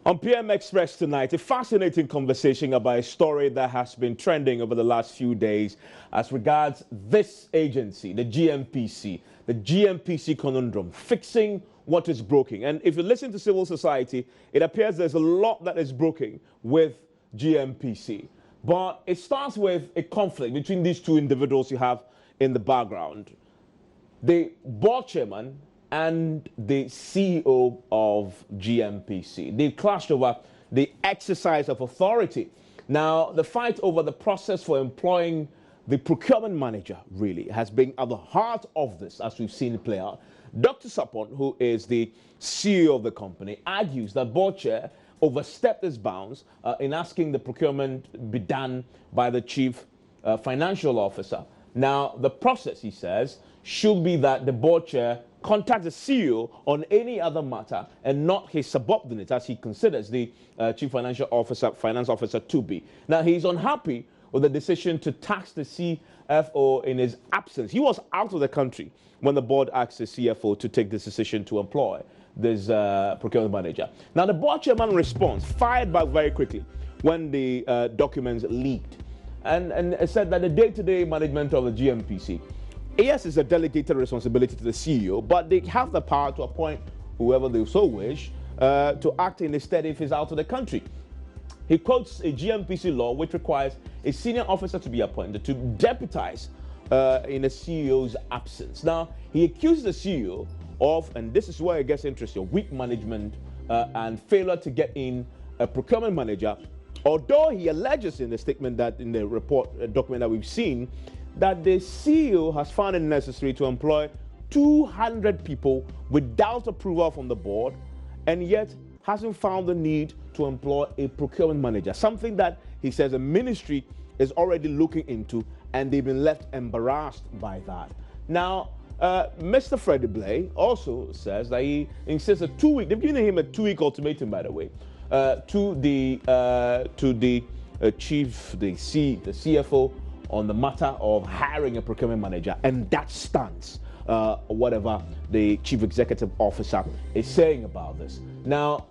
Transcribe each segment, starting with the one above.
On PM Express tonight, a fascinating conversation about a story that has been trending over the last few days as regards this agency, the GNPC conundrum, fixing what is broken. And if you listen to civil society, it appears there's a lot that is broken with GNPC. But it starts with a conflict between these two individuals you have in the background. The board chairman and the CEO of GNPC. They clashed over the exercise of authority. Now, the fight over the process for employing the procurement manager really has been at the heart of this, as we've seen it play out. Dr. Sapon, who is the CEO of the company, argues that board chair overstepped his bounds in asking the procurement be done by the chief financial officer. Now, the process, he says, should be that the board chair contact the CEO on any other matter and not his subordinate, as he considers the chief finance officer to be. Now, he's unhappy with the decision to tax the CFO in his absence. He was out of the country when the board asked the CFO to take this decision to employ this procurement manager. Now, the board chairman responds, fired back very quickly when the documents leaked, and said that the day-to-day management of the GNPC, yes, it's a delegated responsibility to the CEO, but they have the power to appoint whoever they so wish to act in his stead if he's out of the country. He quotes a GNPC law which requires a senior officer to be appointed to deputize in a CEO's absence. Now, he accuses the CEO of, and this is where it gets interesting, weak management and failure to get in a procurement manager, although he alleges in the statement that in the report document that we've seen that the CEO has found it necessary to employ 200 people without approval from the board, and yet hasn't found the need to employ a procurement manager, something that he says the ministry is already looking into, and they've been left embarrassed by that. Now, Mr. Freddie Blay also says that he insists they've given him a 2-week ultimatum, by the way, to the CFO on the matter of hiring a procurement manager, and that stands, whatever the chief executive officer is saying about this. Now,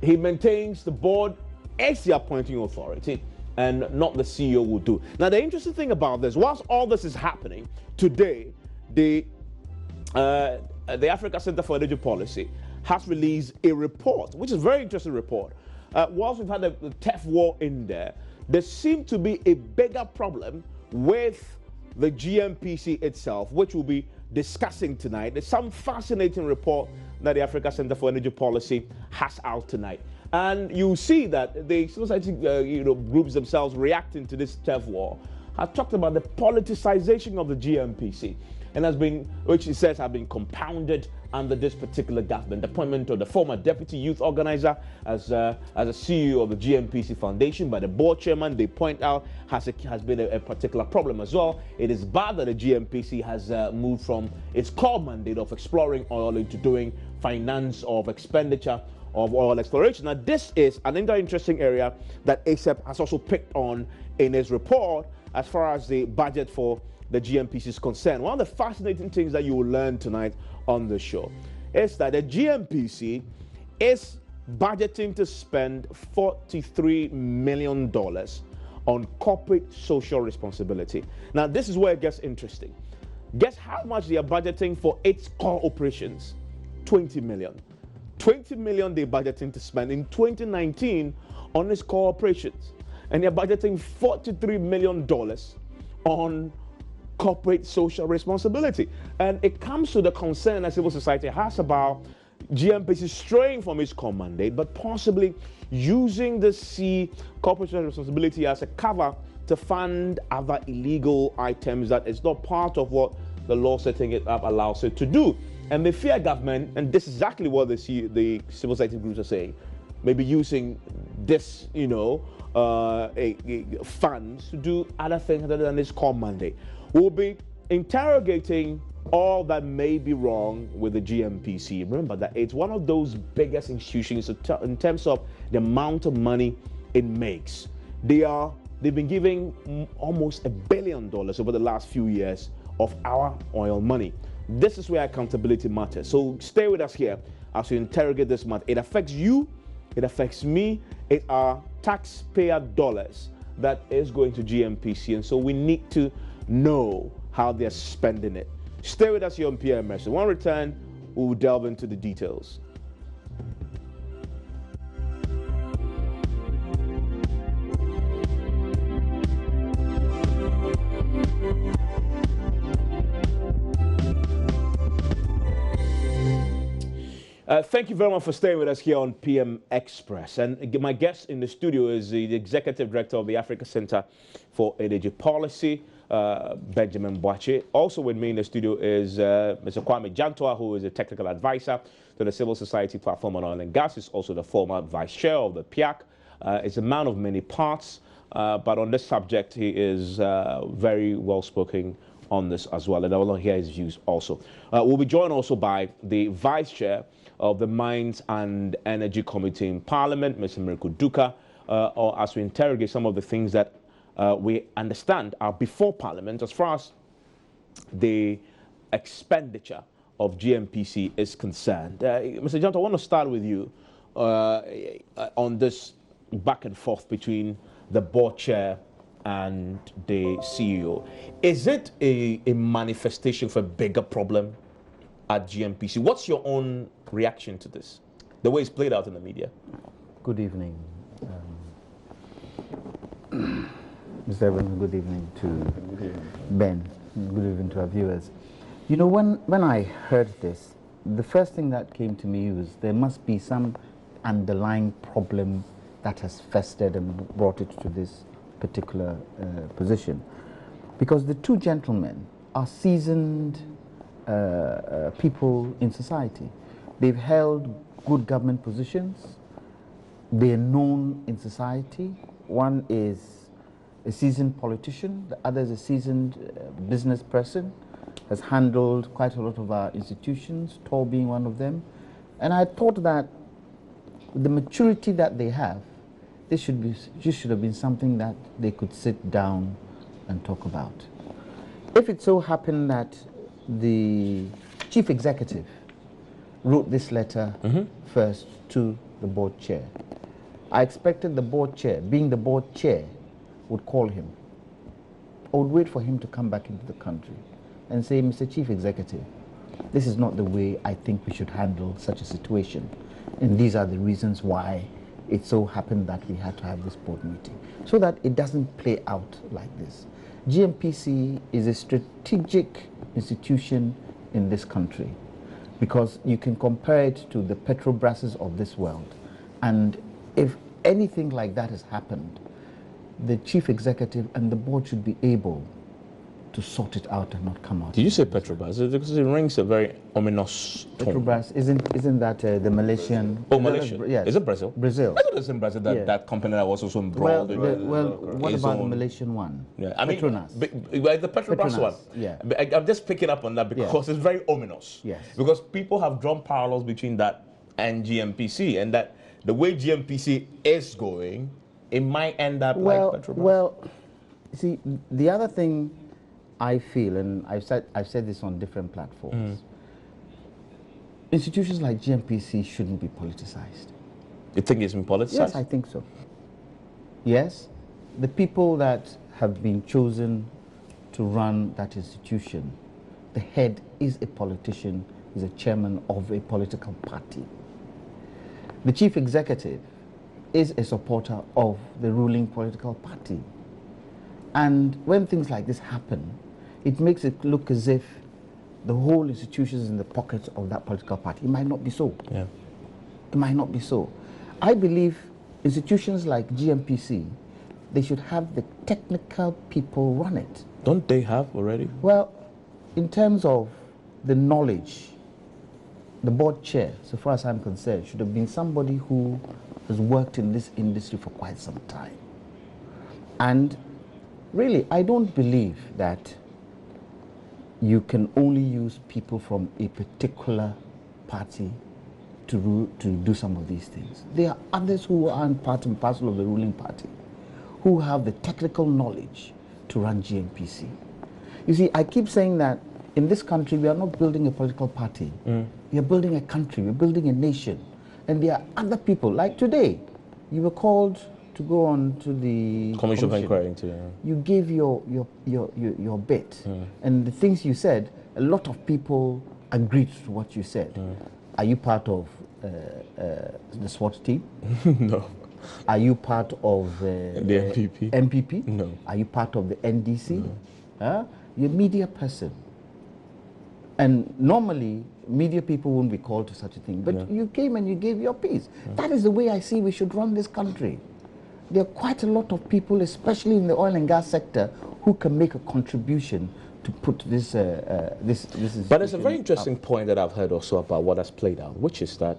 he maintains the board is the appointing authority and not the CEO will do. Now, the interesting thing about this, whilst all this is happening today, the Africa Center for Energy Policy has released a report, which is a very interesting report. Whilst we've had the TEF war in there, there seemed to be a bigger problem with the GNPC itself, which we'll be discussing tonight. There's some fascinating report that the Africa Center for Energy Policy has out tonight. And you see that the society groups themselves reacting to this TEF war have talked about the politicization of the GNPC, and has been, which he says have been compounded under this particular government. The appointment of the former deputy youth organizer as a CEO of the GNPC Foundation by the board chairman, they point out, has been a particular problem as well. It is bad that the GNPC has moved from its core mandate of exploring oil into doing finance of expenditure of oil exploration. Now, this is an interesting area that ASEP has also picked on in his report as far as the budget for the GNPC is concerned. One of the fascinating things that you will learn tonight on the show is that the GNPC is budgeting to spend $43 million on corporate social responsibility. Now, this is where it gets interesting. Guess how much they are budgeting for its core operations? 20 million. 20 million they're budgeting to spend in 2019 on its core operations. And they're budgeting $43 million on corporate social responsibility. And it comes to the concern that civil society has about GNPC straying from its core mandate, but possibly using the corporate social responsibility as a cover to fund other illegal items that is not part of what the law setting it up allows it to do. And they fear government, and this is exactly what the civil society groups are saying, maybe using this, funds to do other things other than its core mandate. We'll be interrogating all that may be wrong with the GNPC. Remember that it's one of those biggest institutions in terms of the amount of money it makes. They've been giving almost $1 billion over the last few years of our oil money. This is where accountability matters. So stay with us here as we interrogate this matter. It affects you it affects me. It are taxpayer dollars that is going to GNPC, and so we need to know how they're spending it. Stay with us here on PMS. When we return, we'll delve into the details. Thank you very much for staying with us here on PM Express. And my guest in the studio is the Executive Director of the Africa Center for Energy Policy, Benjamin Boakye. Also with me in the studio is Mr. Kwame Jantoa, who is a technical advisor to the Civil Society Platform on Oil and Gas. He's also the former Vice Chair of the PIAC. He's a man of many parts, but on this subject, he is very well spoken on this as well, and I will hear his views also. We'll be joined also by the Vice Chair of the Mines and Energy Committee in Parliament, Mr. Miracle Duka, or as we interrogate some of the things that we understand are before Parliament as far as the expenditure of GNPC is concerned. Mr. Janto, I want to start with you on this back and forth between the board chair and the CEO. Is it a manifestation for a bigger problem at GNPC? What's your own reaction to this, the way it's played out in the media? Good evening, Mr. Evans. Good evening to Ben. Good evening to our viewers. You know, when I heard this, the first thing that came to me was there must be some underlying problem that has festered and brought it to this particular position, because the two gentlemen are seasoned people in society. They've held good government positions. They're known in society. One is a seasoned politician, the other is a seasoned business person, has handled quite a lot of our institutions, TOR being one of them. And I thought that the maturity that they have, this should have been something that they could sit down and talk about. If it so happened that the chief executive wrote this letter first to the board chair, I expected the board chair, being the board chair, would call him. I would wait for him to come back into the country and say, Mr. Chief Executive, this is not the way I think we should handle such a situation. And these are the reasons why it so happened that we had to have this board meeting, so that it doesn't play out like this. GNPC is a strategic institution in this country, because you can compare it to the Petrobrasses of this world. And if anything like that has happened, the chief executive and the board should be able to sort it out and not come out. Did you say Petrobras? Because it rings a very ominous tone. Petrobras, isn't that the Malaysian? Oh, Malaysia. Yes. Is it Brazil? Brazil. I thought it was in Brazil, that company that was also embroiled. What about the Malaysian one? Yeah, I mean, Petronas. The Petrobras one. Yeah. I'm just picking up on that because it's very ominous. Yes. Because people have drawn parallels between that and GNPC, and that the way GNPC is going, it might end up like Petrobras. Well, see, the other thing I feel, and I've said this on different platforms, institutions like GNPC shouldn't be politicized. You think it's been politicized? Yes, I think so. Yes, the people that have been chosen to run that institution, the head is a politician, is a chairman of a political party. The chief executive is a supporter of the ruling political party. And when things like this happen, it makes it look as if the whole institution is in the pocket of that political party. It might not be so. Yeah. It might not be so. I believe institutions like GNPC, they should have the technical people run it. Don't they have already? Well, in terms of the knowledge, the board chair, so far as I'm concerned, should have been somebody who has worked in this industry for quite some time. And really, I don't believe that you can only use people from a particular party to do some of these things. There are others who aren't part and parcel of the ruling party, who have the technical knowledge to run GNPC. You see, I keep saying that in this country, we are not building a political party. We are building a country, we're building a nation. And there are other people, like today, you were called to go on to the Commission of Inquiry. You gave your bit, and the things you said, a lot of people agreed to what you said. Are you part of the SWAT team? No. Are you part of the NPP? NPP? No. Are you part of the NDC? No. You're a media person. And normally, media people wouldn't be called to such a thing. But you came and you gave your piece. That is the way I see we should run this country. There are quite a lot of people, especially in the oil and gas sector, who can make a contribution to put this. But there's a very interesting point that I've heard also about what has played out, which is that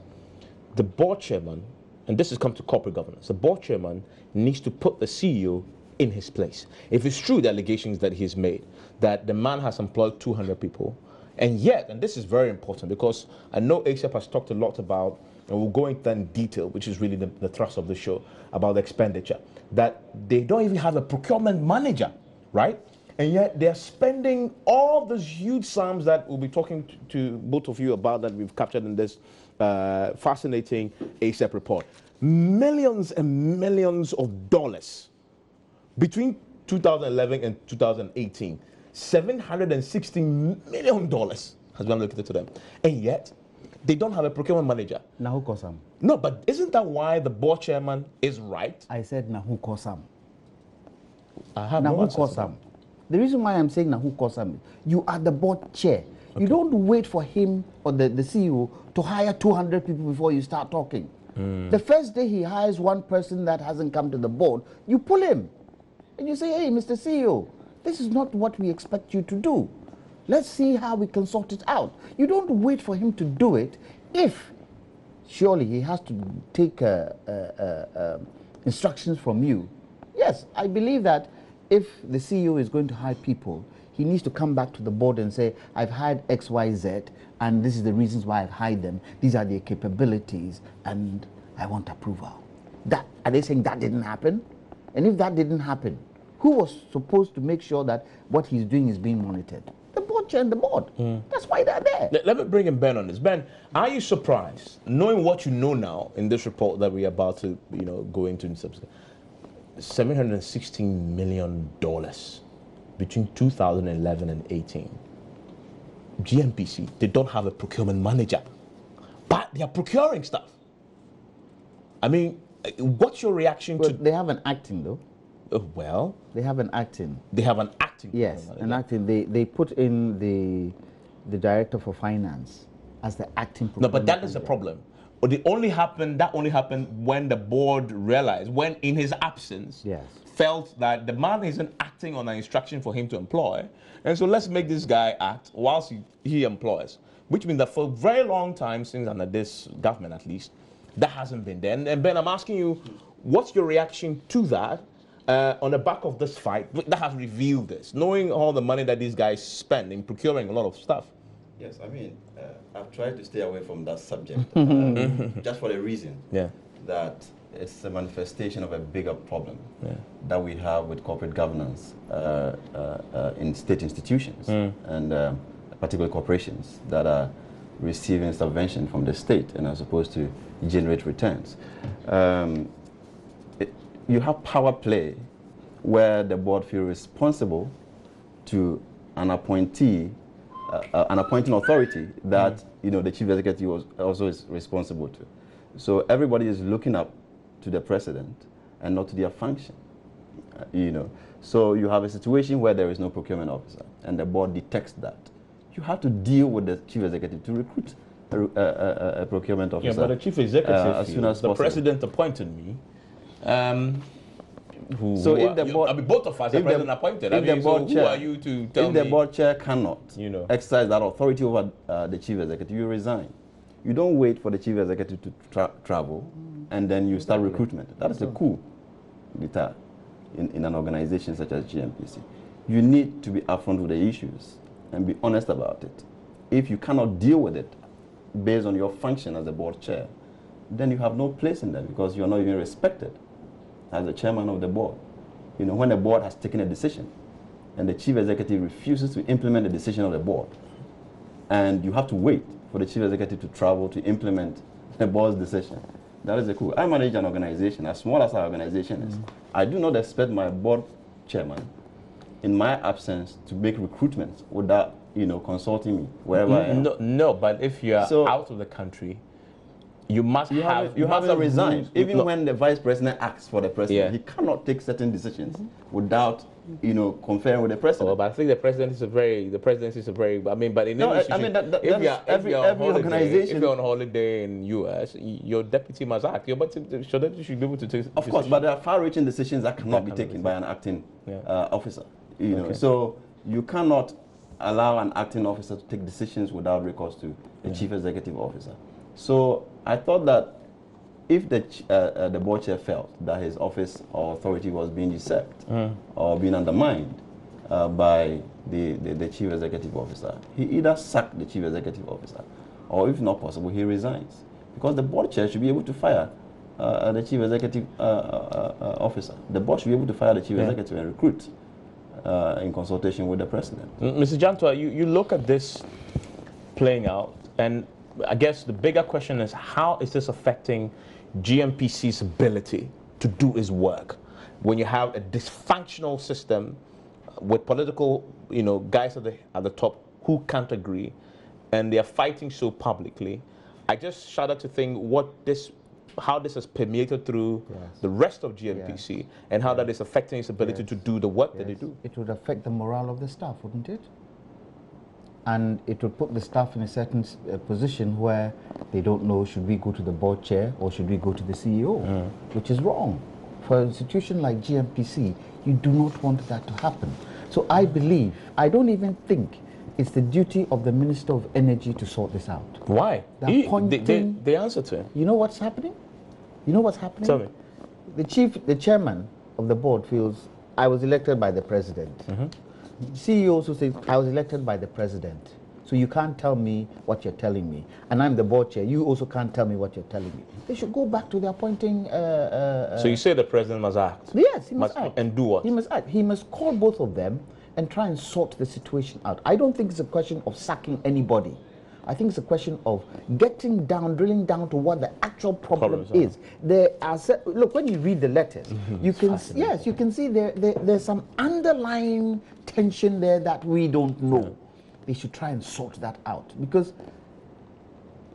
the board chairman, and this has come to corporate governance, the board chairman needs to put the CEO in his place. If it's true, the allegations that he's made, that the man has employed 200 people, and yet, and this is very important because I know ASAP has talked a lot about, and we'll go into that in detail, which is really the thrust of the show, about the expenditure, that they don't even have a procurement manager, right? And yet they're spending all those huge sums that we'll be talking to both of you about, that we've captured in this fascinating ASAP report. Millions and millions of dollars between 2011 and 2018. $760 million has been allocated to them. And yet, they don't have a procurement manager. Nahu Kosam. No, but isn't that why the board chairman is right? I said Nahu Kosam. I have no answer to that. The reason why I'm saying Nahu Kosam is you are the board chair. Okay. You don't wait for him or the CEO to hire 200 people before you start talking. The first day he hires one person that hasn't come to the board, you pull him. And you say, hey, Mr. CEO, this is not what we expect you to do. Let's see how we can sort it out. You don't wait for him to do it if surely he has to take instructions from you. Yes, I believe that if the CEO is going to hire people, he needs to come back to the board and say, I've hired X, Y, Z, and this is the reasons why I've hired them. These are their capabilities, and I want approval. Are they saying that didn't happen? And if that didn't happen, who was supposed to make sure that what he's doing is being monitored? The board chair and the board. That's why they're there. Let me bring in Ben on this. Ben, are you surprised, knowing what you know now in this report that we're about to go into in subsequent, $716 million between 2011 and 18. GNPC, they don't have a procurement manager, but they are procuring stuff. I mean, what's your reaction to... They have an acting, though. Well... They have an acting. They have an acting. Yes, an acting. They put in the director for finance as the acting procurement. No, but that is a problem. But that only happened when the board realized, when in his absence, felt that the man isn't acting on an instruction for him to employ. And so let's make this guy act whilst he employs. Which means that for a very long time, since under this government at least, that hasn't been there. And Ben, I'm asking you, what's your reaction to that on the back of this fight that has revealed this, knowing all the money that these guys spend in procuring a lot of stuff? Yes, I mean, I've tried to stay away from that subject just for the reason that it's a manifestation of a bigger problem that we have with corporate governance in state institutions and particularly corporations that are receiving subvention from the state and are supposed to generate returns. You have power play where the board feels responsible to an appointee, an appointing authority that the chief executive also is responsible to. So everybody is looking up to the president and not to their function. So you have a situation where there is no procurement officer and the board detects that. You have to deal with the chief executive to recruit a procurement officer. Yeah, but the chief executive, as soon as the possible. president appointed me. So if the board, I mean, both of us are president appointed. I mean, so who are you to tell me? If the board chair cannot exercise that authority over the chief executive, you resign. You don't wait for the chief executive to travel and then you start recruitment. That is a coup d'etat in an organization such as GNPC. You need to be upfront with the issues and be honest about it. If you cannot deal with it based on your function as a board chair, then you have no place in there because you're not even respected as the chairman of the board. When the board has taken a decision and the chief executive refuses to implement the decision of the board, and you have to wait for the chief executive to travel to implement the board's decision. That is a coup. I manage an organization, as small as our organization is. I do not expect my board chairman, in my absence, to make recruitments without, consulting me wherever I am. No, but if you are out of the country, you must have to resign. Even when the vice president asks for the president, he cannot take certain decisions without, conferring with the president. Oh, but I think the presidency is a very. I mean, but in any institution, if you're on holiday in US, your deputy must act. Your deputy should be able to take. Of course, but there are far-reaching decisions that cannot be taken by an acting officer. So you cannot allow an acting officer to take decisions without recourse to the chief executive officer. So I thought that if the board chair felt that his office or authority was being usurped or being undermined by the chief executive officer, he either sacked the chief executive officer, or if not possible, he resigns. Because the board chair should be able to fire the chief executive officer. The board should be able to fire the chief executive and recruit in consultation with the president. Mr. Jantua, you look at this playing out, and I guess the bigger question is, how is this affecting GNPC's ability to do its work when you have a dysfunctional system with political, guys at the top who can't agree, and they are fighting so publicly? I just shudder to think how this has permeated through the rest of GNPC and how that is affecting its ability to do the work that they do. It would affect the morale of the staff, wouldn't it? And it would put the staff in a certain position where they don't know, should we go to the board chair or should we go to the CEO, which is wrong. For an institution like GNPC, you do not want that to happen. So I don't even think it's the duty of the Minister of Energy to sort this out. Why? They answer to him. You know what's happening? Tell me. The chairman of the board feels, I was elected by the president. CEO also says, I was elected by the president. So you can't tell me what you're telling me. And I'm the board chair. You also can't tell me what you're telling me. They should go back to the appointing... so you say the president must act? Yes, he must act. And do what? He must act. He must call both of them and try and sort the situation out. I don't think it's a question of sacking anybody. I think it's a question of drilling down to what the actual problem is. There are, look, when you read the letters, you can see there's some underlying tension there that we don't know. They should try and sort that out, because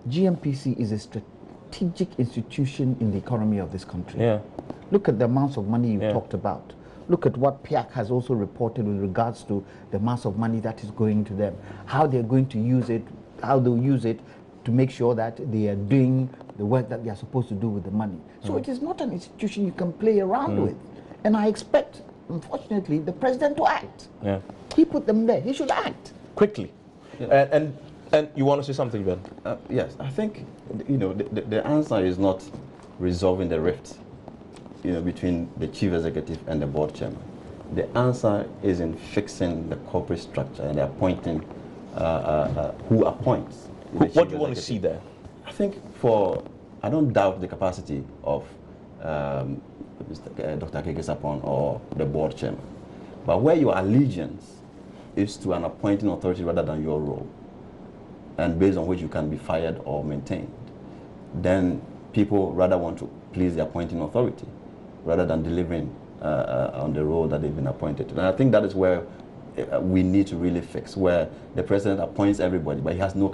GNPC is a strategic institution in the economy of this country. Look at the amounts of money you talked about. Look at what PIAC has also reported with regards to the amounts of money that is going to them, how they're going to use it, how they'll use it to make sure that they are doing the work that they are supposed to do with the money. So it is not an institution you can play around with. And I expect, unfortunately, the president to act. He put them there. He should act. Quickly. And you want to say something, Ben? Yes, I think, the answer is not resolving the rift, between the chief executive and the board chairman. The answer is in fixing the corporate structure and appointing who appoints. What do you want to see there? I think I don't doubt the capacity of Dr. Kekesapon or the board chairman. But where your allegiance is to an appointing authority rather than your role, and based on which you can be fired or maintained, then people rather want to please the appointing authority rather than delivering on the role that they've been appointed to. And I think that is where we need to really fix, where the president appoints everybody, but he has no,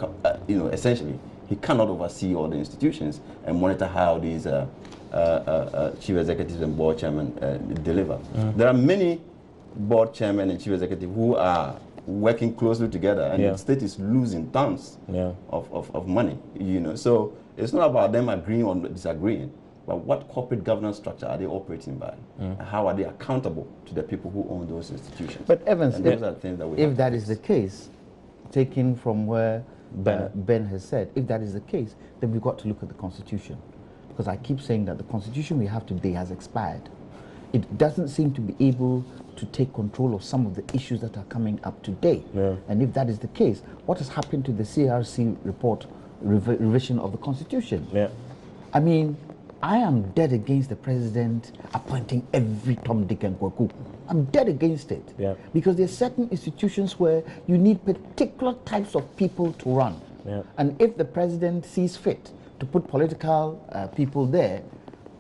essentially, he cannot oversee all the institutions and monitor how these chief executives and board chairmen deliver. There are many board chairmen and chief executives who are working closely together, and the state is losing tons of money. So it's not about them agreeing or disagreeing, but what corporate governance structure are they operating by? How are they accountable to the people who own those institutions? But Evans, those are things that if that is the case, taking from where Ben has said, if that is the case, then we've got to look at the Constitution. Because I keep saying that the Constitution we have today has expired. It doesn't seem to be able to take control of some of the issues that are coming up today. And if that is the case, what has happened to the CRC report revision of the Constitution? I mean, I am dead against the president appointing every Tom, Dick, and Kwaku. I'm dead against it. Because there are certain institutions where you need particular types of people to run. And if the president sees fit to put political people there,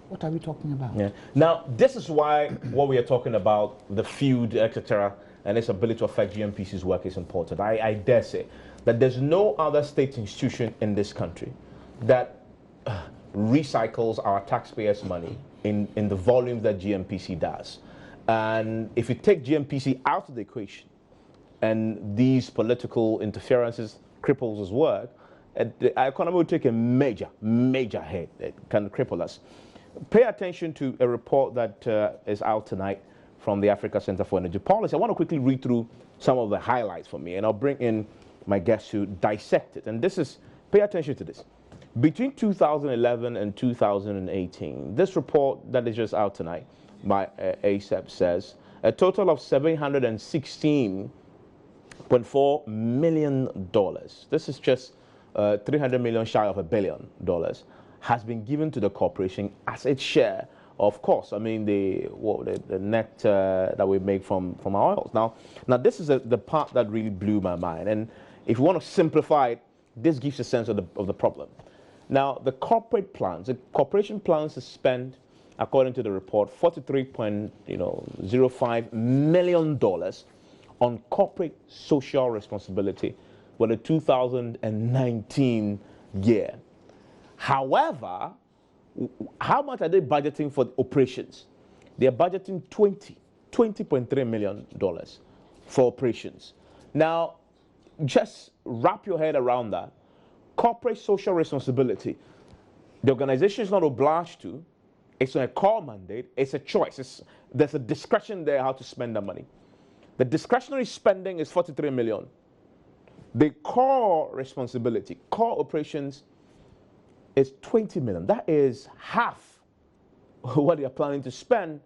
what are we talking about? Yeah. Now, this is why what we are talking about, the feud, etc., and its ability to affect GNPC's work is important. I dare say that there's no other state institution in this country that recycles our taxpayers' money in the volume that GNPC does. And if you take GNPC out of the equation and these political interferences cripples his work, the economy will take a major hit. It can cripple us. Pay attention to a report that is out tonight from the Africa Center for Energy Policy. I want to quickly read through some of the highlights for me, and I'll bring in my guests to dissect it. And this is, pay attention to this. Between 2011 and 2018, this report that is just out tonight by ASEP says a total of $716.4 million. This is just 300 million shy of $1 billion has been given to the corporation as its share. Of course, I mean the net that we make from our oils. Now this is the part that really blew my mind. And if you want to simplify it, this gives a sense of the problem. Now the corporation plans to spend, according to the report, $43.05 million on corporate social responsibility for the 2019 year. However, how much are they budgeting for the operations? They are budgeting $20.3 million for operations. Now, just wrap your head around that. Corporate social responsibility. The organization is not obliged to. It's a core mandate. It's a choice. There's a discretion there how to spend the money. The discretionary spending is $43 million. The core responsibility, core operations, is $20 million. That is half what they are planning to spend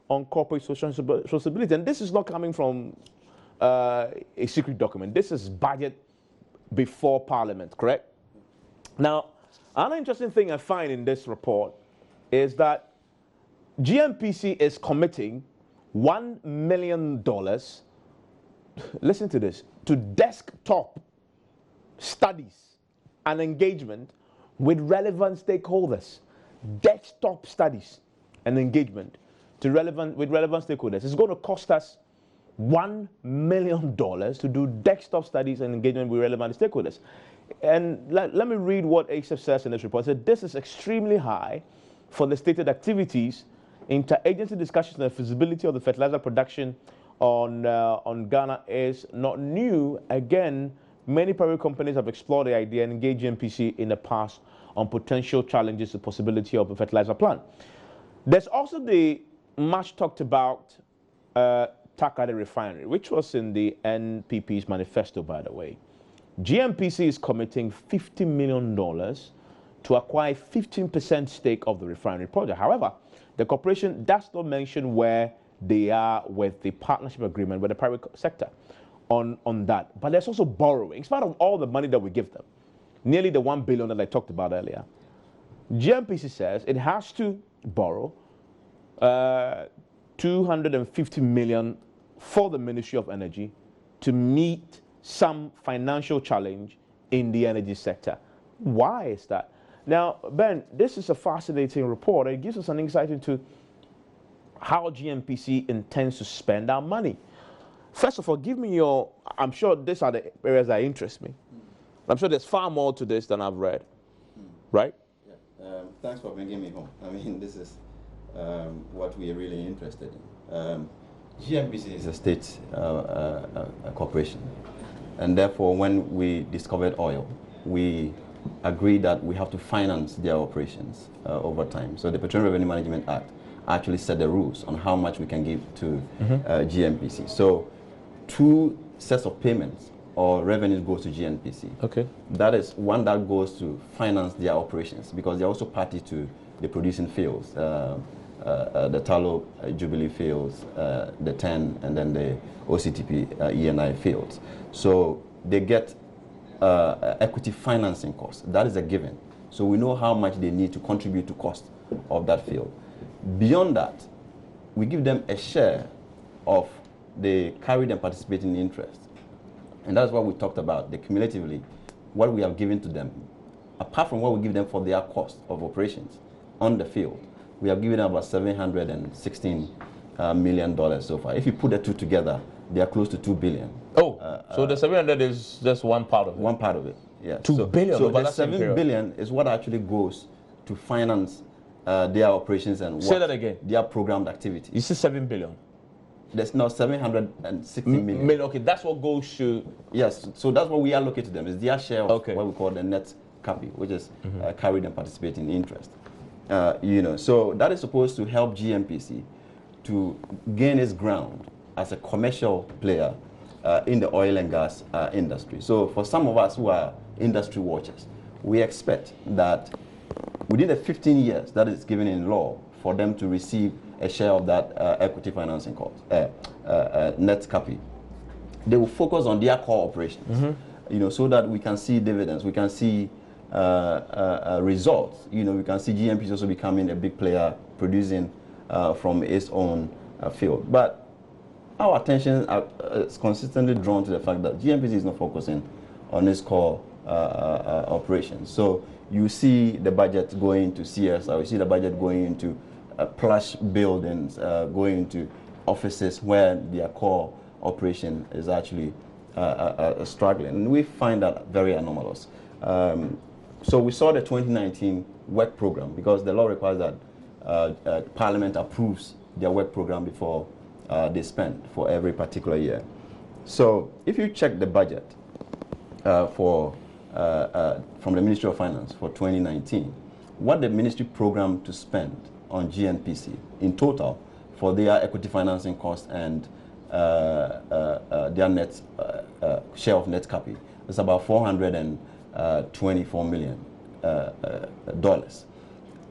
on corporate social responsibility. And this is not coming from a secret document. This is budget before Parliament, correct? Now, another interesting thing I find in this report is that GNPC is committing $1 million, listen to this, to desktop studies and engagement with relevant stakeholders. Desktop studies and engagement with relevant stakeholders. It's going to cost us $1 million to do desktop studies and engagement with relevant stakeholders. And let me read what ASEP says in this report. It said, this is extremely high for the stated activities. Interagency discussions on the feasibility of the fertilizer production on Ghana is not new. Again, many private companies have explored the idea and engaged GNPC in the past on potential challenges to the possibility of a fertilizer plant. There's also the much talked about Takade refinery, which was in the NPP's manifesto, by the way. GNPC is committing $50 million to acquire 15% stake of the refinery project. However, the corporation does not mention where they are with the partnership agreement with the private sector on that. But there's also borrowing. In spite of all the money that we give them, nearly the $1 billion that I talked about earlier, GNPC says it has to borrow $250 million for the Ministry of Energy to meet some financial challenge in the energy sector. Why is that? Now, Ben, this is a fascinating report. It gives us an insight into how GNPC intends to spend our money. First of all, give me your, I'm sure these are the areas that interest me. I'm sure there's far more to this than I've read, right? Yeah. Thanks for bringing me home. I mean, this is what we are really interested in. GNPC is a state corporation, and therefore when we discovered oil, we agreed that we have to finance their operations over time. So the Petroleum Revenue Management Act actually set the rules on how much we can give to GNPC. So 2 sets of payments or revenues goes to GNPC. Okay. That is one that goes to finance their operations because they're also party to the producing fields, the Tallow Jubilee fields, the TEN, and then the OCTP ENI fields. So they get equity financing costs. That is a given. So we know how much they need to contribute to cost of that field. Beyond that, we give them a share of the carried and participating interest. And that's what we talked about, the cumulatively, what we have given to them apart from what we give them for their cost of operations on the field, we have given them about $716 million so far. If you put the two together, they are close to $2 billion. Oh, so the 700 is just one part of it? One part of it, yeah. $2 billion. So the $7 billion is what actually goes to finance their operations and say that again. Their programmed activity. You said $7 billion. There's now 760 million. Okay, that's what goes to. Yes, so that's what we allocate to them. Is their share of what we call the net capi, which is carried and participating interest. So that is supposed to help GNPC to gain its ground as a commercial player in the oil and gas industry. So for some of us who are industry watchers, we expect that within the 15 years that is given in law for them to receive a share of that equity financing cost, net capi, they will focus on their core operations, so that we can see dividends, we can see results. We can see GNPC also becoming a big player, producing from its own field. But our attention is consistently drawn to the fact that GNPC is not focusing on its core operations. So you see the budget going to CSR, you see the budget going into plush buildings, going into offices where their core operation is actually struggling. And we find that very anomalous. So we saw the 2019 work program, because the law requires that Parliament approves their work program before they spend for every particular year. So if you check the budget from the Ministry of Finance for 2019, what the ministry programmed to spend on GNPC in total for their equity financing costs and their net share of net capi is about $424 million.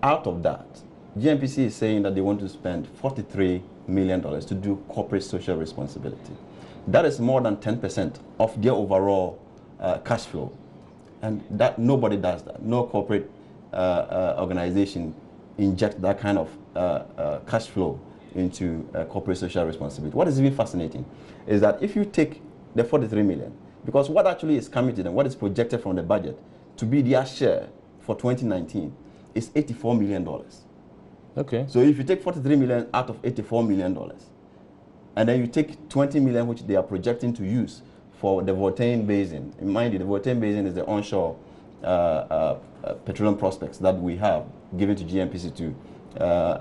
Out of that, GNPC is saying that they want to spend $43 million to do corporate social responsibility. That is more than 10% of their overall cash flow, and that nobody does that. No corporate organization inject that kind of cash flow into corporate social responsibility. What is even fascinating is that if you take the 43 million, because what actually is coming to them, what is projected from the budget to be their share for 2019 is $84 million. Okay. So if you take 43 million out of $84 million, and then you take 20 million, which they are projecting to use for the Vortain Basin. And mind you, the Vortain Basin is the onshore petroleum prospects that we have given to GNPC to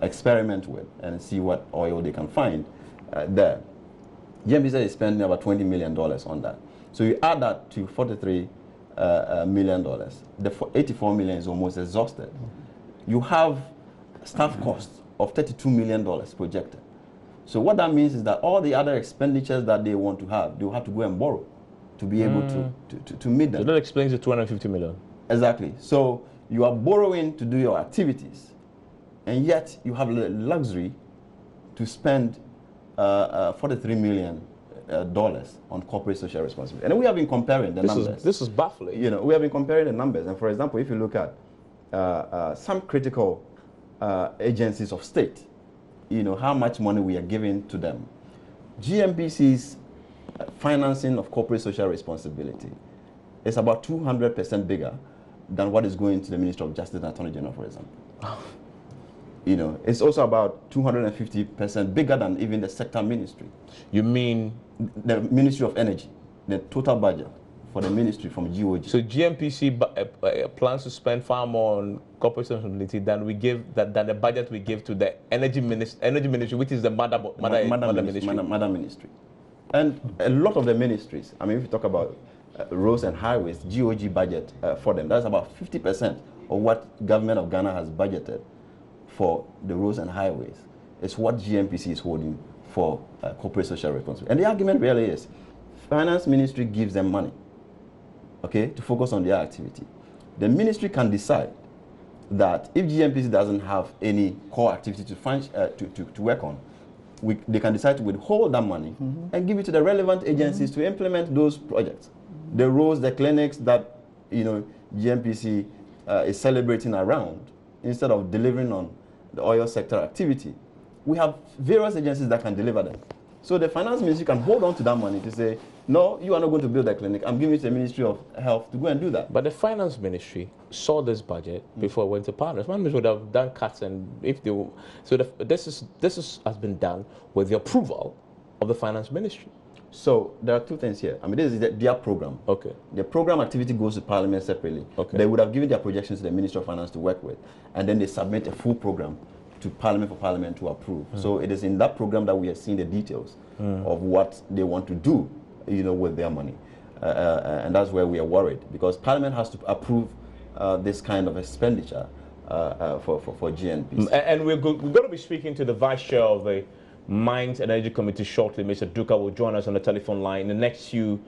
experiment with and see what oil they can find there. GNPC is spending about $20 million on that. So you add that to $43 million, the $84 million is almost exhausted. You have staff costs of $32 million projected. So what that means is that all the other expenditures that they want to have, they will have to go and borrow to be able to meet them. So that explains the $250 million. Exactly. So you are borrowing to do your activities, and yet you have the luxury to spend $43 million on corporate social responsibility. And we have been comparing the numbers. This is baffling. We have been comparing the numbers. And for example, if you look at some critical agencies of state, how much money we are giving to them. GNPC's financing of corporate social responsibility is about 200% bigger than what is going to the Ministry of Justice and Attorney General, for example. It's also about 250% bigger than even the sector ministry. You mean the Ministry of Energy, the total budget for the ministry from GOG. So GNPC plans to spend far more on corporate responsibility than the budget we give to the energy ministry, which is the mother ministry. And a lot of the ministries, if you talk about roads and highways, GOG budget for them, that's about 50% of what government of Ghana has budgeted for the roads and highways. It's what GNPC is holding for corporate social responsibility. And the argument really is, finance ministry gives them money, to focus on their activity. The ministry can decide that if GNPC doesn't have any core activity to work on, they can decide to withhold that money and give it to the relevant agencies to implement those projects. The roads, the clinics that GNPC is celebrating around, instead of delivering on the oil sector activity, we have various agencies that can deliver them. So the finance ministry can hold on to that money to say, No, you are not going to build a clinic. I'm giving it to the Ministry of Health to go and do that. But the finance ministry saw this budget before it went to Parliament. Finance ministry would have done cuts, and if they so this has been done with the approval of the finance ministry. So there are two things here. I mean, this is their program. Okay. The program activity goes to Parliament separately. Okay. They would have given their projections to the Minister of Finance to work with, and then they submit a full program to Parliament for Parliament to approve. So it is in that program that we are seeing the details of what they want to do, with their money, and that's where we are worried, because Parliament has to approve this kind of expenditure for GNPC. And we're going to be speaking to the Vice Chair of the Mines and Energy Committee shortly. Mr. Duka will join us on the telephone line in the next few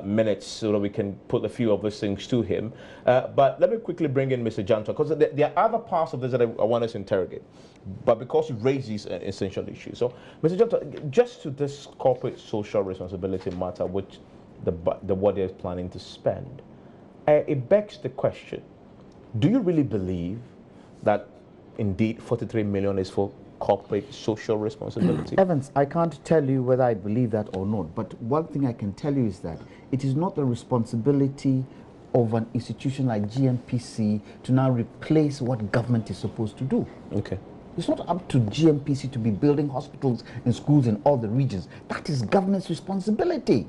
minutes so that we can put a few of those things to him. But let me quickly bring in Mr. Janto, because there are other parts of this that I want us to interrogate. But because you raise these essential issues. So, Mr. Janto, just to this corporate social responsibility matter, which the what they're planning to spend, it begs the question, do you really believe that indeed 43 million is for corporate social responsibility? Evans, I can't tell you whether I believe that or not, but one thing I can tell you is that it is not the responsibility of an institution like GNPC to now replace what government is supposed to do. Okay. It's not up to GNPC to be building hospitals and schools in all the regions. That is government's responsibility.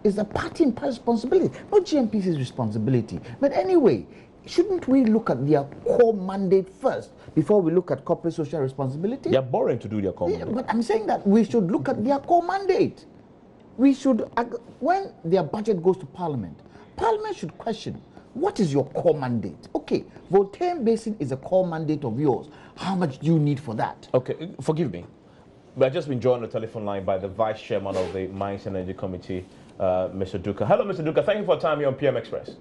It's the party responsibility, not GNPC's responsibility. But anyway, shouldn't we look at their core mandate first before we look at corporate social responsibility? They're boring to do their core mandate. But I'm saying that we should look at their core mandate. We should, when their budget goes to Parliament, Parliament should question, what is your core mandate? Okay, Voltaire Basin is a core mandate of yours. How much do you need for that? Okay, forgive me. We've just been joined on the telephone line by the Vice Chairman of the Mines and Energy Committee, Mr. Duka. Hello, Mr. Duka. Thank you for your time here on PM Express.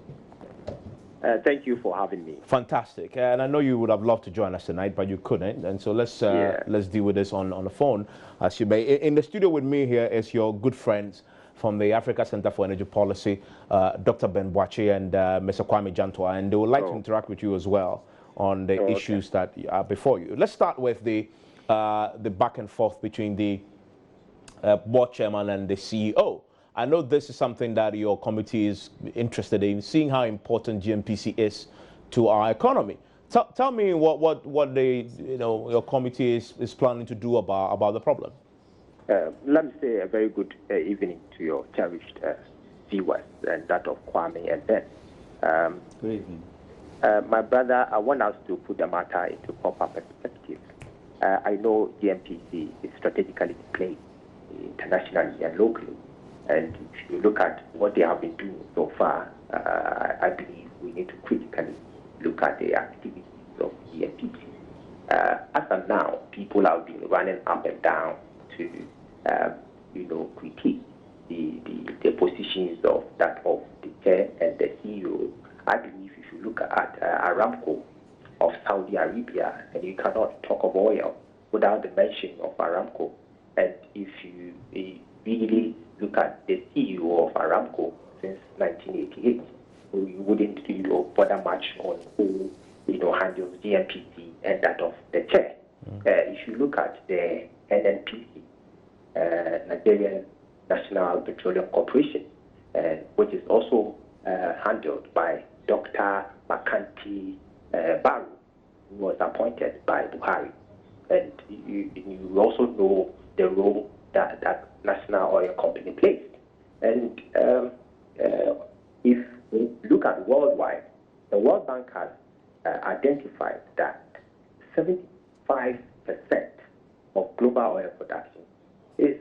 Thank you for having me. Fantastic. And I know you would have loved to join us tonight, but you couldn't. And so let's deal with this on the phone, as you may. In the studio with me here is your good friends from the Africa Center for Energy Policy, Dr. Ben Boakye and Mr. Kwame Jantoa, and they would like to interact with you as well on the issues that are before you. Let's start with the back and forth between the board chairman and the CEO. I know this is something that your committee is interested in, seeing how important GNPC is to our economy. Tell me what your committee is planning to do about the problem. Let me say a very good evening to your cherished viewers and that of Kwame and Ben. Good evening. My brother, I want us to put the matter into proper perspective. I know GNPC is strategically placed internationally and locally. And if you look at what they have been doing so far, I believe we need to critically look at the activities of GNPC. As of now, people have been running up and down to, critique the positions of the chair and the CEO. I believe if you look at Aramco of Saudi Arabia, and you cannot talk of oil without the mention of Aramco. And if you really look at the CEO of Aramco since 1988, you wouldn't bother much on who handles GNPC and that of the chair. If you look at the NNPC, Nigerian National Petroleum Corporation, which is also handled by Dr. Makanti Baru, who was appointed by Buhari. And you also know the role that National Oil Company plays. And if we look at worldwide, the World Bank has identified that 75% of global oil production is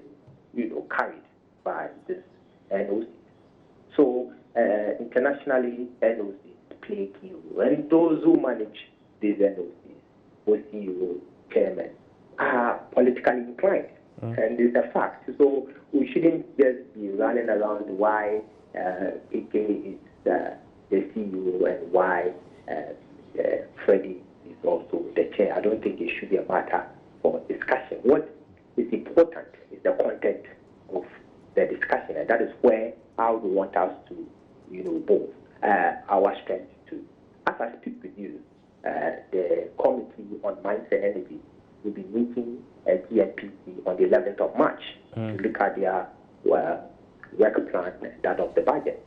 carried by this NOC. So internationally, NOCs play a key role. And those who manage these NOCs, both CEO, chairman, are politically inclined. And it's a fact. So we shouldn't just be running around why AK is the CEO and why Freddie is also the chair. I don't think it should be a matter for discussion. What is important is the content of the discussion, and that is where I would want us to, both our strength to. As I speak with you, the Committee on Mines and Energy will be meeting at GNPC on the 11th of March to look at their work plan, that of the budget.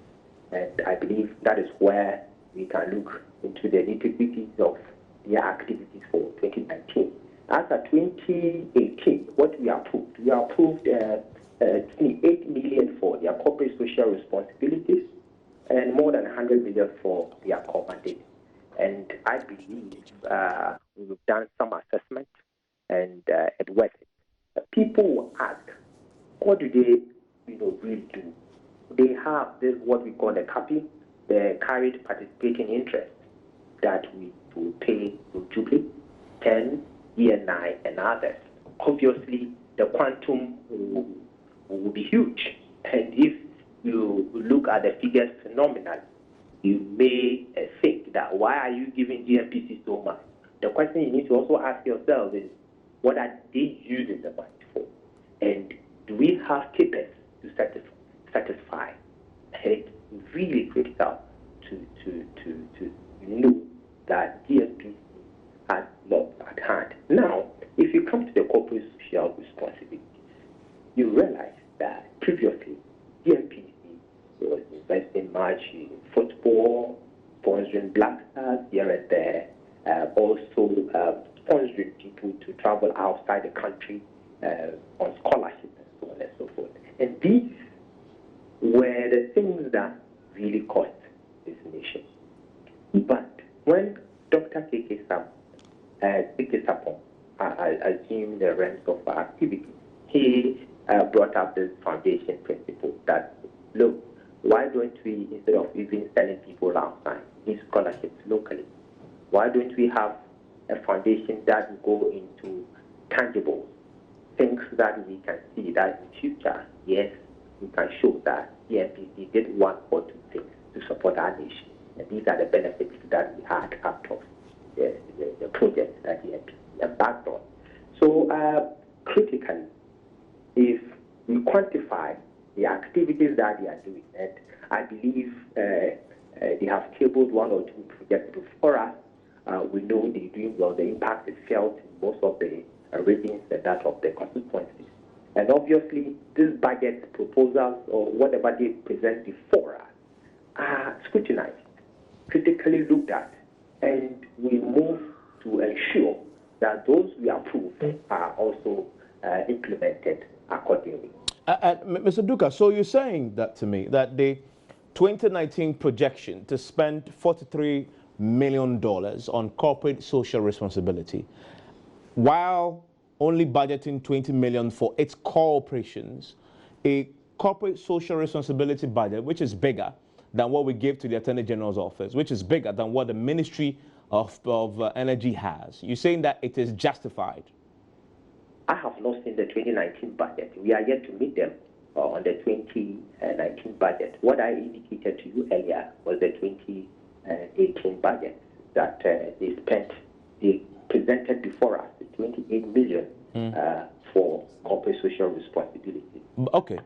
And I believe that is where we can look into the nitty-gritties of their activities for 2019. As of 2018, what we approved 28 million for their corporate social responsibilities and more than 100 million for their core mandate. And I believe we've done some assessment and it worth it. People will ask, what do they really do? They have this what we call the CAPI, the carried participating interest that we will pay to Jubilee, 10, ENI, and others. Obviously, the quantum will be huge. And if you look at the figures phenomenally, you may think that why are you giving GNPC so much? The question you need to also ask yourself is, what are they using the money for? And do we have capers to satisfy? It's really critical to know that GNPC has laws at hand. Now, if you come to the corporate social responsibility, you realize that previously GNPC was investing much in football, sponsoring Black Stars here and there, also sponsoring people to travel outside the country on scholarship and so on and so forth. And these were the things that really cost this nation. But when Dr. K.K. Sapon assumed the reins of activity, he brought up this foundation principle that, look, why don't we, instead of even sending people outside, give scholarships locally? Why don't we have a foundation that will go into tangible things that we can see that in future, yes, we can show that the NPC did one or two things to support our nation. And these are the benefits that we had out of the project that the NPC embarked on. So critically, if we quantify the activities that they are doing, and I believe they have tabled one or two projects before us, we know they're doing well. The impact is felt in most of the regions and that of the constituencies. And obviously, these budget proposals or whatever they present before us are scrutinized, critically looked at, and we move to ensure that those we approve are also implemented accordingly. Mr. Duka, so you're saying that to me, that the 2019 projection to spend $43 million on corporate social responsibility, while only budgeting $20 million for its core operations, a corporate social responsibility budget, which is bigger than what we give to the Attorney General's office, which is bigger than what the Ministry of Energy has. You're saying that it is justified? I have not seen the 2019 budget. We are yet to meet them on the 2019 budget. What I indicated to you earlier was the 2018 budget that they presented before us, the 28 million for corporate social responsibility. Okay.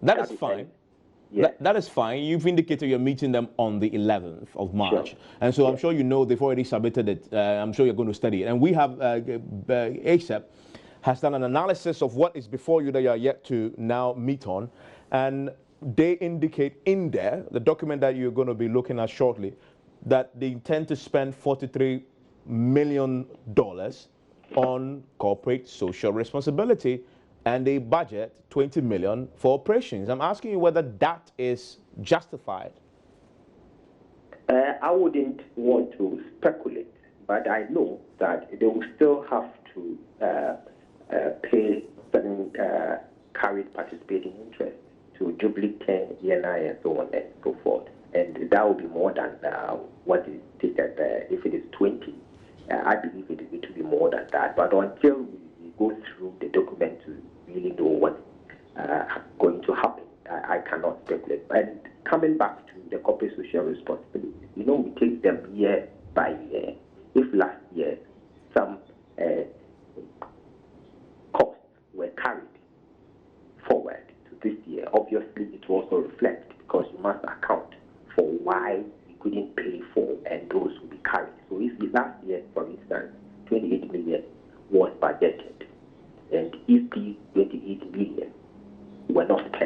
That is fine. Yes. That is fine. You've indicated you're meeting them on the 11th of March. Sure. And so I'm sure you know they've already submitted it. I'm sure you're going to study it. And we have, ASEP has done an analysis of what is before you that you are yet to now meet on. And they indicate in there, the document that you're going to be looking at shortly, that they intend to spend $43 million on corporate social responsibility, and they budget $20 million for operations. I'm asking you whether that is justified. I wouldn't want to speculate, but I know that they will still have to pay certain carried participating interest to Jubilee 10, ENI, and so on and so forth. And that will be more than what is stated if it is 20. I believe it will be more than that. But until we go through the document to really know what's going to happen, I cannot speculate. And coming back to the corporate social responsibility, we take them year by year. If last year some costs were carried forward to this year, obviously it will also reflect, because you must account for why you couldn't pay for and those will be carried. So if last year, for instance, 28 million was budgeted, and if these 28 million were not spent,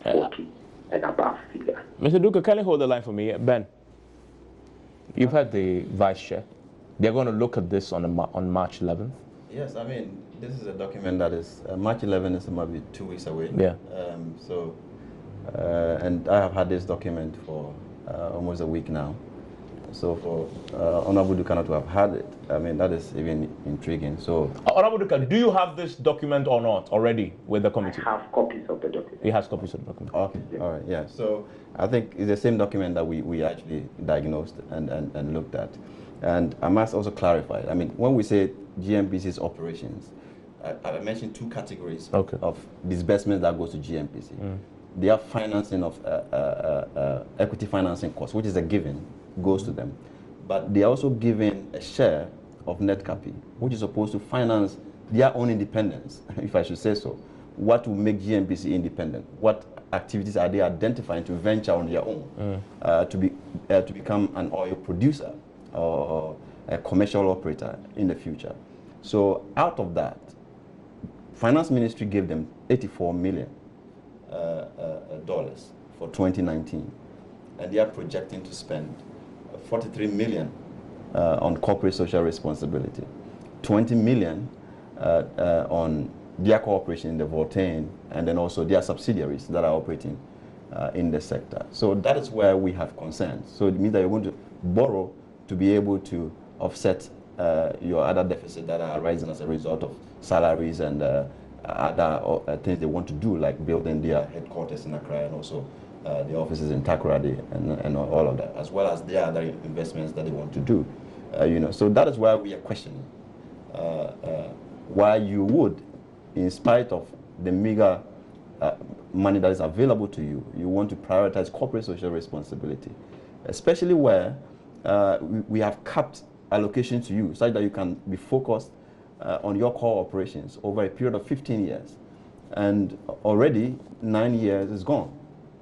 40 and above figure. Mr. Duka, can you hold the line for me? Ben, you've heard the Vice Chair. They're going to look at this on March 11th. Yes, I mean, this is a document that is, March 11th is maybe 2 weeks away. Yeah. And I have had this document for almost a week now. So for Honorable Duka to have had it, I mean, that is even intriguing. So, Honorable Duka, do you have this document or not already with the committee? I have copies of the document. He has copies of the document. okay, all right, yeah. So I think it's the same document that we actually diagnosed and looked at. And I must also clarify, I mean, when we say GNPC's operations, I mentioned two categories of disbursements that goes to GNPC. They are financing of equity financing costs, which is a given, goes to them. But they are also given a share of net capi, which is supposed to finance their own independence, if I should say so. What will make GNPC independent? What activities are they identifying to venture on their own to become an oil producer or a commercial operator in the future? So out of that, Finance Ministry gave them $84 million for 2019, and they are projecting to spend $43 million on corporate social responsibility, $20 million on their cooperation in the Voltaire, and then also their subsidiaries that are operating in the sector. So that is where we have concerns. So it means that you're going to borrow to be able to offset your other deficits that are arising as a result of salaries and other things they want to do, like building their headquarters in Accra and also the offices in Takoradi and all of that, as well as their other investments that they want to do. So that is why we are questioning why you would, in spite of the meager money that is available to you, you want to prioritize corporate social responsibility, especially where we have capped allocation to you such that you can be focused on your core operations over a period of 15 years. And already 9 years is gone,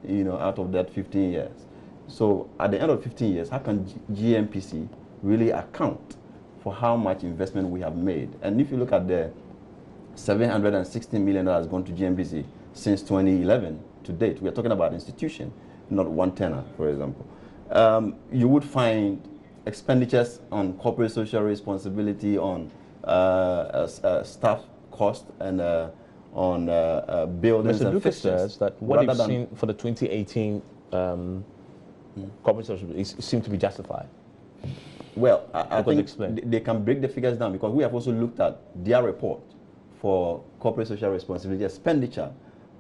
out of that 15 years. So at the end of 15 years, how can GNPC really account for how much investment we have made? And if you look at the $760 million that has gone to GNPC since 2011 to date, we are talking about institution, not one tenor, for example. You would find expenditures on corporate social responsibility, on staff cost, and on buildings Mr. and Lucas fixtures. says that what you've seen for the 2018 corporate social seems to be justified. Well, I think they can break the figures down, because we have also looked at their report for corporate social responsibility expenditure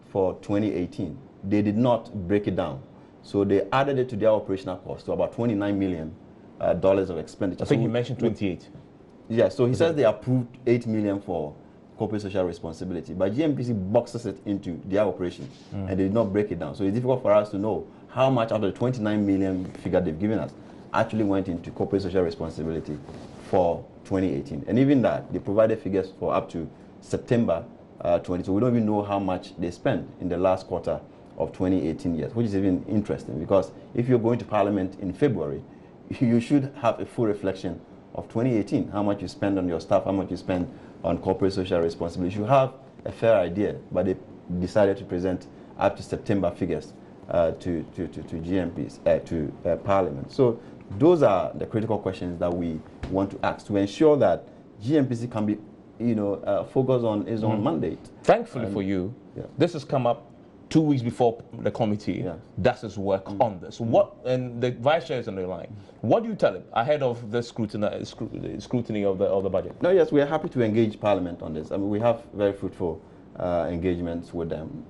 for 2018. They did not break it down. So they added it to their operational cost to about $29 million of expenditure. I think you mentioned 28. Yeah, so he says they approved $8 million for corporate social responsibility, but GNPC boxes it into their operations and they did not break it down. So it's difficult for us to know how much out of the 29 million figure they've given us actually went into corporate social responsibility for 2018. And even that, they provided figures for up to September 20. So we don't even know how much they spent in the last quarter of 2018 yet, which is even interesting, because if you're going to Parliament in February, you should have a full reflection of 2018, how much you spend on your staff, how much you spend on corporate social responsibility. You have a fair idea, but they decided to present up to September figures to GNPs, to Parliament. So those are the critical questions that we want to ask to ensure that GNPC can be, focused on its own mandate. Thankfully for you, this has come up 2 weeks before the committee does its work on this. And the Vice Chair is on the line. What do you tell him ahead of the scrutiny of the budget? No, yes, we are happy to engage Parliament on this. I mean, we have very fruitful engagements with them.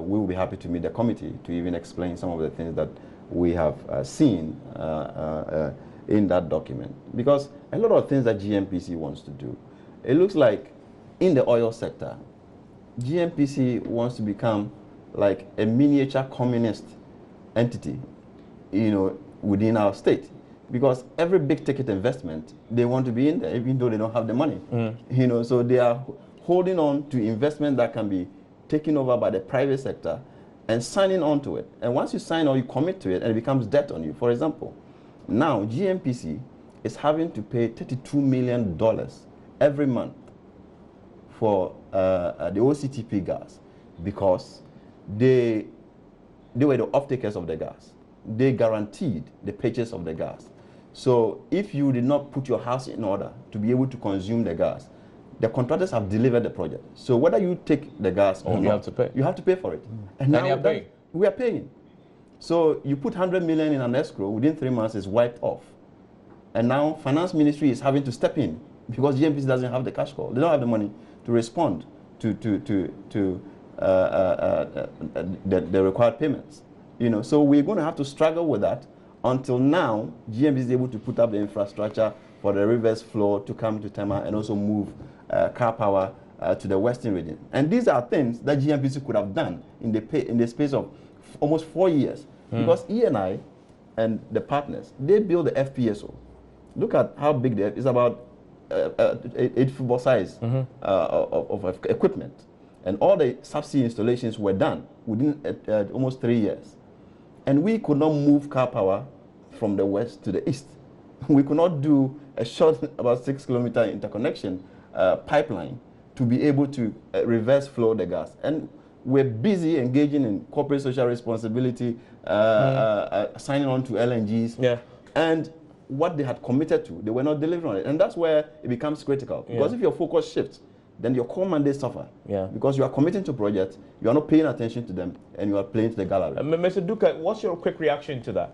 We will be happy to meet the committee to even explain some of the things that we have seen in that document. Because a lot of things that GNPC wants to do, it looks like in the oil sector, GNPC wants to become like a miniature communist entity, within our state, because every big ticket investment, they want to be in there, even though they don't have the money. So they are holding on to investment that can be taken over by the private sector and signing on to it. And once you sign or you commit to it, and it becomes debt on you. For example, now GNPC is having to pay $32 million every month for the OCTP gas, because they they were the off-takers of the gas. They guaranteed the purchase of the gas. So if you did not put your house in order to be able to consume the gas, the contractors have delivered the project. So whether you take the gas or not, you have to pay for it. And now we are paying. So you put 100 million in an escrow, within 3 months it's wiped off. And now Finance Ministry is having to step in because GNPC doesn't have the cash call. They don't have the money to respond to the required payments. You know, so we're going to have to struggle with that until now GNPC is able to put up the infrastructure for the reverse flow to come to Tema and also move car power to the western region. And these are things that GNPC could have done in the space of almost 4 years. Because E&I and the partners, they build the FPSO. Look at how big they are. It's about 8 football size of equipment. And all the subsea installations were done within almost 3 years. And we could not move car power from the west to the east. We could not do a short, about 6 kilometer interconnection pipeline to be able to reverse flow the gas. And we're busy engaging in corporate social responsibility, signing on to LNGs. Yeah. And what they had committed to, they were not delivering on it. And that's where it becomes critical. Because if your focus shifts, then your core mandates suffer. Yeah. Because you are committing to projects, you are not paying attention to them, and you are playing to the gallery. Mr. Duka, what's your quick reaction to that?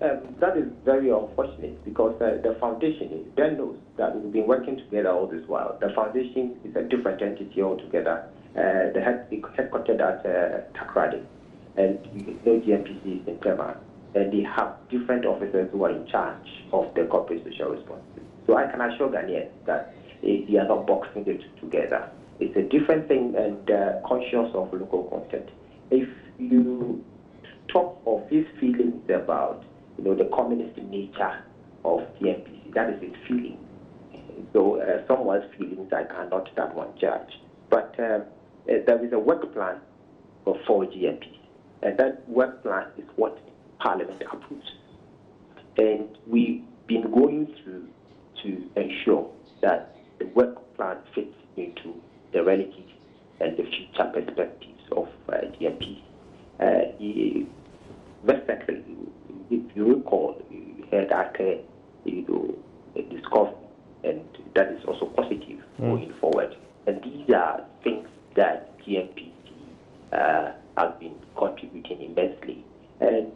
That is very unfortunate because the foundation, Ben knows that we've been working together all this while. The foundation is a different entity altogether. The headquartered at Takrady, and no GNPC is in Tema, and they have different officers who are in charge of the corporate social responsibility. So I can assure Ghanaians that they are not boxing the two together. It's a different thing and conscious of local content. If you talk of his feelings about the communist nature of GNPC, that is his feeling. So someone's feelings, I cannot that one judge. But there is a work plan for GNPC, and that work plan is what Parliament approves. And we've been going through to ensure that the work plan fits into the realities and the future perspectives of GNPC. Recently, if you recall, you had a discovery, and that is also positive going forward. And these are things that GNPC has been contributing immensely. And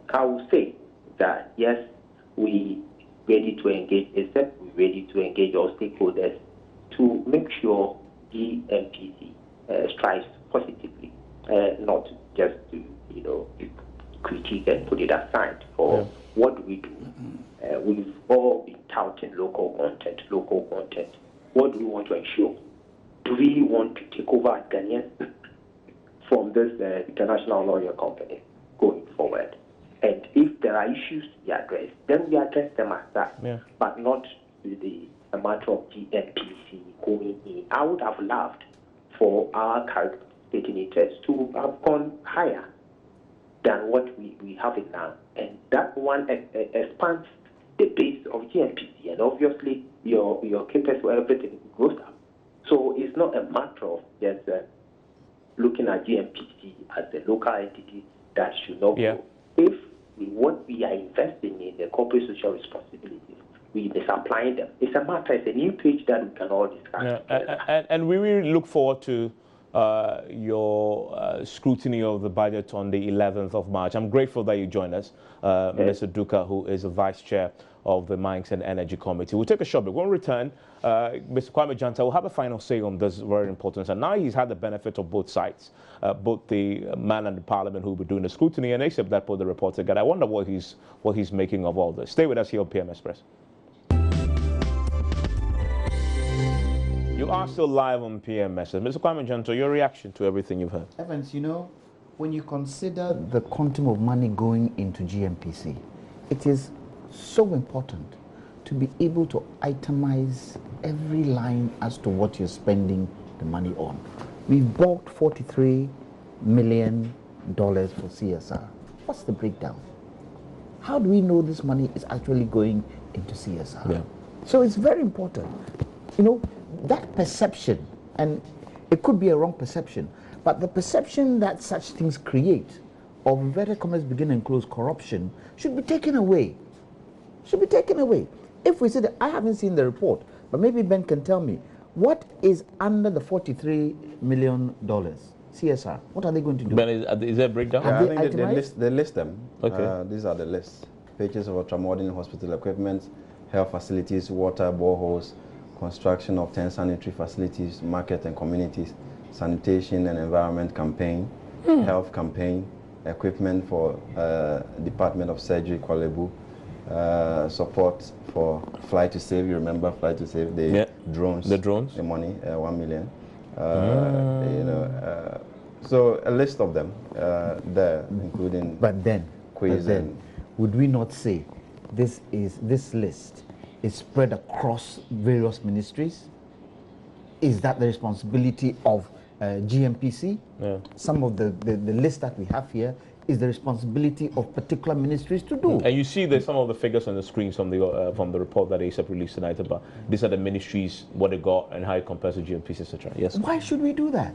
I will say that, yes, we ready to engage, except we're ready to engage all stakeholders to make sure GNPC strives positively, not just to, critique and put it aside. Or what do we do? We've all been touting local content. What do we want to ensure? Do we want to take over as Ghanaians from this international oil company going forward? And if there are issues to be addressed, then we address them as that, but not a matter of GNPC going in. I would have loved for our current stating interests to have gone higher than what we have it now. And that one expands the base of GNPC, and obviously your capers for everything grows up. So it's not a matter of just looking at GNPC as a local entity that should not grow. If what we are investing in the corporate social responsibilities, we misapplying them, it's a new page that we can all discuss. And we really look forward to your scrutiny of the budget on the 11th of March. I'm grateful that you joined us, Mr. Duka, who is the Vice Chair of the Mines and Energy Committee. We'll take a short break. When we return, Mr. Kwame Janta will have a final say on this very important. And now he's had the benefit of both sides, both the man and the Parliament who will be doing the scrutiny, and except that put the report together. I wonder what he's making of all this. Stay with us here on PM Express. You are still live on PMS. Mr. Kwame Janto, your reaction to everything you've heard? Evans, when you consider the quantum of money going into GNPC, it is so important to be able to itemize every line as to what you're spending the money on. We've bought $43 million for CSR. What's the breakdown? How do we know this money is actually going into CSR? Yeah. So it's very important. That perception, and it could be a wrong perception, but the perception that such things create of inverted commas begin and close corruption should be taken away. Should be taken away. If we say that, I haven't seen the report, but maybe Ben can tell me, what is under the $43 million CSR? What are they going to do? Ben, is there a breakdown? Yeah, Have I think itemized? they list them. Okay. These are the lists. Purchase of ultramodern hospital equipment, health facilities, water, boreholes, construction of 10 sanitary facilities, market and communities, sanitation and environment campaign, health campaign, equipment for Department of Surgery, Kwalebu, support for Fly to Save. You remember Fly to Save? The drones. The drones. The money, 1 million. You know, so a list of them there, including. But then, quiz and would we not say this list is spread across various ministries? Is that the responsibility of GNPC? Yeah. Some of the list that we have here is the responsibility of particular ministries to do. And you see there's some of the figures on the screens from the report that ASAP released tonight about these are the ministries, what they got, and how it compares to GNPC, etc. Yes. Why should we do that?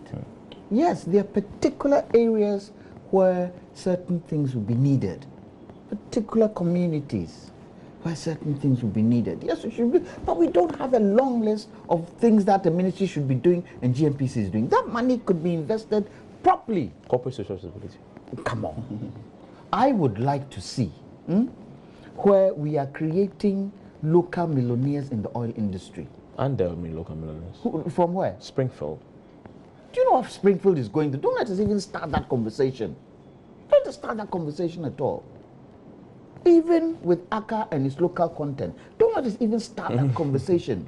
Yes, there are particular areas where certain things will be needed, particular communities where certain things will be needed. Yes, it should be, but we don't have a long list of things that the ministry should be doing and GNPC is doing. That money could be invested properly. Corporate social responsibility. Come on. I would like to see where we are creating local millionaires in the oil industry. And there will be local millionaires. From where? Springfield. Do you know what Springfield is going to do? Don't let us even start that conversation. Don't let us start that conversation at all. Even with Accra and its local content, don't let us even start that conversation.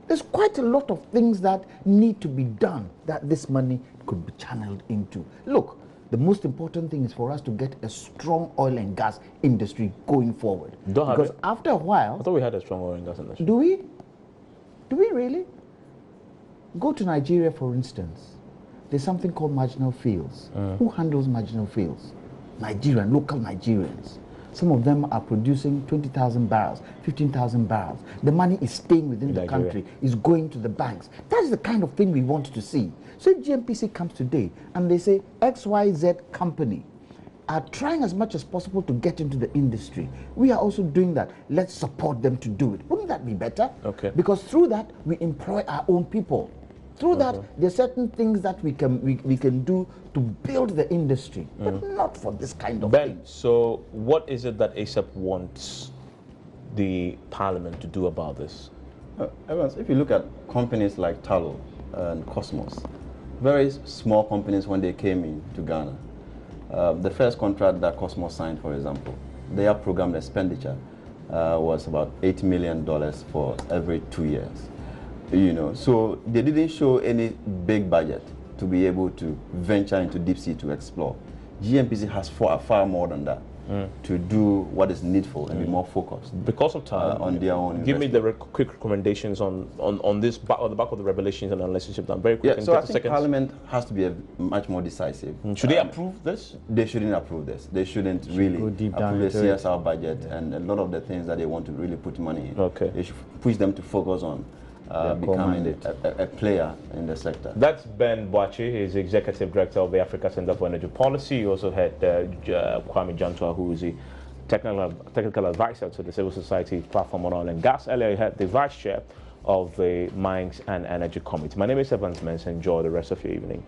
There's quite a lot of things that need to be done that this money could be channeled into. Look, the most important thing is for us to get a strong oil and gas industry going forward. Because after a while... I thought we had a strong oil and gas industry. Do we? Do we really? Go to Nigeria, for instance. There's something called marginal fields. Who handles marginal fields? Nigerian, local Nigerians. Some of them are producing 20,000 barrels, 15,000 barrels. The money is staying within the country, is going to the banks. That's the kind of thing we want to see. So if GNPC comes today and they say XYZ company are trying as much as possible to get into the industry, we are also doing that. Let's support them to do it. Wouldn't that be better? Okay. Because through that, we employ our own people. Through that, there are certain things that we can do to build the industry, but not for this kind of thing. So what is it that ASAP wants the parliament to do about this? Evans, if you look at companies like Talo and Cosmos, very small companies when they came into Ghana, the first contract that Cosmos signed, for example, their program expenditure was about $8 million for every 2 years. You know, so they didn't show any big budget to be able to venture into deep sea to explore. GNPC has far more than that to do what is needful and be more focused. Because of time, on their own. Give me the quick recommendations on this on the back of the revelations and analysis you've done. Very quick. Yeah, so I think Parliament has to be much more decisive. Should they approve this? They shouldn't approve this. They shouldn't really approve the CSR budget and a lot of the things that they want to really put money in. Okay. They should push them to focus on becoming a player in the sector. That's Ben Boachi. He's Executive Director of the Africa Center for Energy Policy. He also had Kwame Jantua, who is the technical advisor to the Civil Society Platform on Oil and Gas. Earlier, he had the Vice Chair of the Mines and Energy Committee. My name is Evans Mens. Enjoy the rest of your evening.